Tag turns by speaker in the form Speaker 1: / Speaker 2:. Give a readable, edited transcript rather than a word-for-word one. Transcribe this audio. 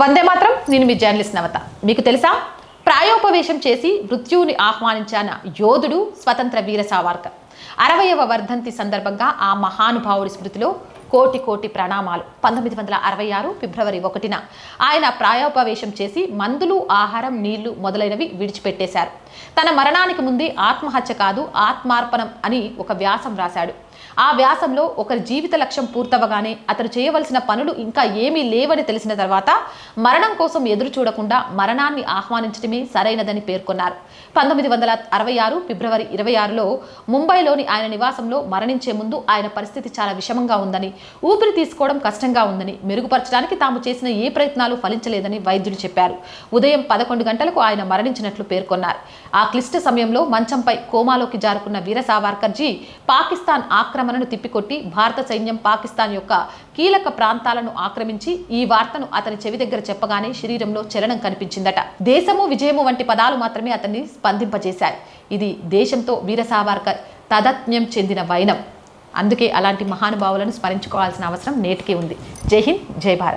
Speaker 1: వందే మాత్రం. నేను మీ జర్నలిస్ట్ నవత. మీకు తెలుసా, ప్రాయోపవేశం చేసి మృత్యువుని ఆహ్వానించిన యోధుడు స్వతంత్ర వీర సావర్కర్. 60వ వర్ధంతి సందర్భంగా ఆ మహానుభావుడి స్మృతిలో కోటి కోటి ప్రణామాలు. 1966 ఫిబ్రవరి 1న ఆయన ప్రాయోపవేశం చేసి మందులు, ఆహారం, నీళ్లు మొదలైనవి విడిచిపెట్టేశారు. తన మరణానికి ముందే ఆత్మహత్య కాదు, ఆత్మార్పణం అని ఒక వ్యాసం రాశాడు. ఆ వ్యాసంలో ఒకరి జీవిత లక్ష్యం పూర్తవగానే అతను చేయవలసిన పనులు ఇంకా ఏమీ లేవని తెలిసిన తర్వాత మరణం కోసం ఎదురు చూడకుండా మరణాన్ని ఆహ్వానించడమే సరైనదని పేర్కొన్నారు. 1966 ఫిబ్రవరి 26లో ముంబైలోని ఆయన నివాసంలో మరణించే ముందు ఆయన పరిస్థితి చాలా విషమంగా ఉందని, ఊపిరి తీసుకోవడం కష్టంగా ఉందని, మెరుగుపరచడానికి తాము చేసిన ఏ ప్రయత్నాలు ఫలించలేదని వైద్యులు చెప్పారు. ఉదయం 11 గంటలకు ఆయన మరణించినట్లు పేర్కొన్నారు. ఆ క్లిష్ట సమయంలో మంచంపై కోమాలోకి జారుకున్న వీర సావర్కర్జీ పాకిస్తాన్ ఆక్రమణను తిప్పికొట్టి భారత సైన్యం పాకిస్తాన్ యొక్క కీలక ప్రాంతాలను ఆక్రమించి ఈ వార్తను అతని చెవి దగ్గర చెప్పగానే శరీరంలో చలనం కనిపించిందట. దేశము, విజయము వంటి పదాలు మాత్రమే అతన్ని స్పందింపజేశాయి. ఇది దేశంతో వీర సావర్కర్ తాదాత్మ్యం చెందిన వైనం. అందుకే అలాంటి మహానుభావులను స్మరించుకోవాల్సిన అవసరం నేటికి ఉంది. జై హింద్, జై భారత్.